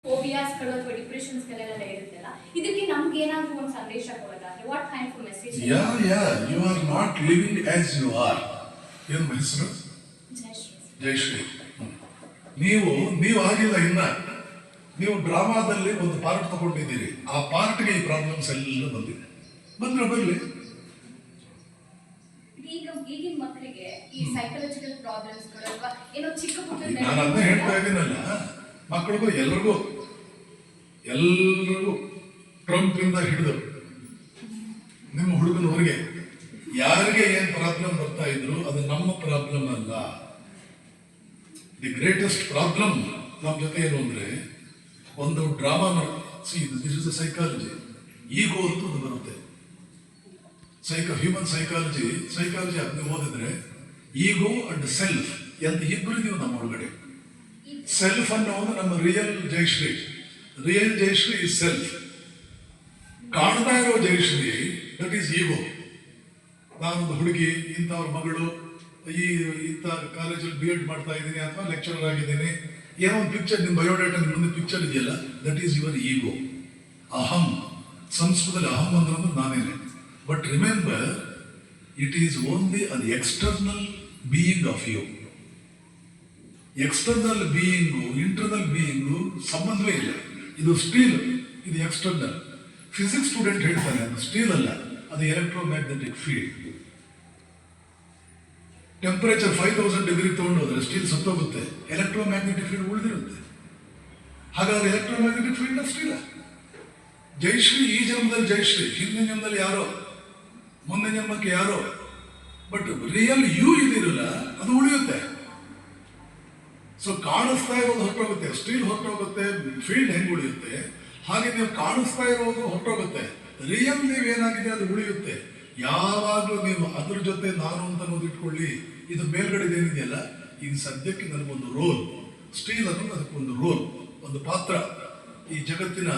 ಫೋಬಿಯಾಸ್ಗಳು ಅಥವಾ ಡಿಪ್ರೆಷನ್ಸ್ಗಳೆಲ್ಲ ಇರುತ್ತಲ್ಲ, ಇದಕ್ಕೆ ನಮ್ಗೆ ಏನಾದರೂ ಒಂದು ಸಂದೇಶ ಕೊಡೋದಾದ್ರೆ what kind of message? You are not living as you are. ಏನು ಹೆಸರು? ಜಯಶ್ರೀ. ನೀವು ಆಗಿಲ್ಲ ಇನ್ನ. ನೀವು ಡ್ರಾಮಾದಲ್ಲಿ ಒಂದು ಪಾರ್ಟ್ ತಗೊಂಡಿದ್ದೀರಿ. ಆ ಪಾರ್ಟ್ಗೆ ಈ ಪ್ರಾಬ್ಲಮ್ಸ್ ಎಲ್ಲ ಬಂದಿದೆ. ಬರಲಿ. ಈಗಿನ ಮಕ್ಕಳಿಗೆ ಈ ಸೈಕಾಲಜಿಕಲ್ ಪ್ರಾಬ್ಲಮ್ಸ್ಗಳು ಅಥವಾ ಏನೋ ಚಿಕ್ಕ ಪುಟ್ಟ, ನಾನು ಅದನ್ನ ಹೇಳ್ತಾ ಇದ್ದೀನಲ್ಲ, ಮಕ್ಕಳಿಗೂ ಎಲ್ರಿಗೂ ಟ್ರಂಪ್ ಇಂದ ಹಿಡಿದು ನಿಮ್ಮ ಹುಡುಗನವರೆಗೆ ಯಾರಿಗೆ ಏನ್ ಪ್ರಾಬ್ಲಮ್ ಬರ್ತಾ ಇದ್ರು ಅದು ನಮ್ಮ ಪ್ರಾಬ್ಲಮ್ ಅಲ್ಲ. ದಿ ಗ್ರೇಟೆಸ್ಟ್ ಪ್ರಾಬ್ಲಮ್ ನಮ್ಮ ಜೊತೆ ಏನು ಅಂದ್ರೆ, ಒಂದು ಡ್ರಾಮಾ ದಿಸ್ ಇಸ್ ಸೈಕಾಲಜಿ. ಈಗೋ ಅಂತ ಒಂದು ಬರುತ್ತೆ. ಹ್ಯೂಮನ್ ಸೈಕಾಲಜಿ ಅದನ್ನ ಓದಿದ್ರೆ ಈಗೋ ಅಂಡ್ ಸೆಲ್ಫ್ ಅಂತ ಇಬ್ಬರು ಇದೀವಿ ನಮ್ಮ ಒಳಗಡೆ. ಸೆಲ್ಫ್ ಅನ್ನೋದು ನಮ್ಮ ರಿಯಲ್ ಜಯಶ್ರೀ ಇಸ್ ಸೆಲ್ಫ್. ಕಾಣ್ತಾ ಇರೋ ಜಯಶ್ರೀ ದಟ್ ಈಸ್ ಈಗೋ. ನಾನೊಂದು ಹುಡುಗಿ, ಇಂಥವ್ರ ಮಗಳು, ಇಂಥ ಕಾಲೇಜಲ್ಲಿ BEd ಮಾಡ್ತಾ ಇದ್ದೀನಿ ಅಥವಾ ಲೆಕ್ಚರರ್ ಆಗಿದ್ದೀನಿ, ಏನೋ ಒಂದು ಪಿಕ್ಚರ್, ನಿಮ್ಮ ಬಯೋಡೇಟಾ ನಿಮ್ಮ ಮುಂದೆ ಪಿಕ್ಚರ್ ಇದೆಯಲ್ಲ, ದಟ್ ಈಸ್ ಯುವರ್ ಈಗೋ. ಅಹಂ, ಸಂಸ್ಕೃತದಲ್ಲಿ ಅಹಂ ಅಂದ್ರೆ ನಾನೇನೆ. But remember, it is only an external being of you. External being internal being ಸಂಬಂಧವೇ ಇಲ್ಲ. ಇದು ಸ್ಟೀಲ್, ಇದು ಎಕ್ಸ್ಟರ್ನಲ್. ಫಿಸಿಕ್ಸ್ ಸ್ಟೂಡೆಂಟ್ ಹೇಳ್ತಾನೆ ಅದು ಸ್ಟೀಲ್ ಅಲ್ಲ, ಅದು ಎಲೆಕ್ಟ್ರೋಮ್ಯಾಗ್ನೆಟಿಕ್ ಫೀಲ್ಡ್. ಟೆಂಪರೇಚರ್ 5000 ಡಿಗ್ರಿ ತಗೊಂಡೋದ್ರೆ ಸ್ಟೀಲ್ ಸತ್ತೋಗುತ್ತೆ, ಎಲೆಕ್ಟ್ರೋಮ್ಯಾಗ್ನೆಟಿಕ್ ಫೀಲ್ಡ್ ಉಳಿದಿರುತ್ತೆ. ಹಾಗಾದ್ರೆ ಎಲೆಕ್ಟ್ರೋಮ್ಯಾಗ್ನೆಟಿಕ್ ಫೀಲ್ಡ್ ಸ್ಟೀಲ್. ಜಯಶ್ರೀ ಈ ಜನ್ಮದಲ್ಲಿ ಜಯಶ್ರೀ, ಹಿಂದಿನ ಜನ್ಮದಲ್ಲಿ ಯಾರೋ, ಮುಂದಿನ ಜನ್ಮಕ್ಕೆ ಯಾರೋ. ಬಟ್ ರಿಯಲ್ ಯು ಇದಿರಲ್ಲ, ಅದು ಉಳಿಯುತ್ತೆ. ಸೊ ಕಾಣಿಸ್ತಾ ಇರೋದು ಹೊರಟೋಗುತ್ತೆ, ಸ್ಟೀಲ್ ಹೊರಟೋಗುತ್ತೆ, ಫೀಲ್ಡ್ ಹೆಂಗೆ ಉಳಿಯುತ್ತೆ ಹಾಗೆ ನೀವು ಕಾಣಿಸ್ತಾ ಇರೋದು ಹೊರಟೋಗುತ್ತೆ. ರಿಯಲ್ ನೀವೇನಾಗಿದೆ ಅದು ಉಳಿಯುತ್ತೆ. ಯಾವಾಗಲೂ ನೀವು ಅದ್ರ ಜೊತೆ ನಾನು ಅಂತ ಅನ್ನೋದು ಇಟ್ಕೊಳ್ಳಿ. ಇದು ಮೇಲ್ಗಡೆ ಏನಿದೆಯಲ್ಲ, ಇದು ಸದ್ಯಕ್ಕೆ ನನಗೊಂದು ರೋಲ್, ಸ್ಟೀಲ್ ಅನ್ನೋದು ಅದಕ್ಕೊಂದು ರೋಲ್, ಒಂದು ಪಾತ್ರ ಈ ಜಗತ್ತಿನ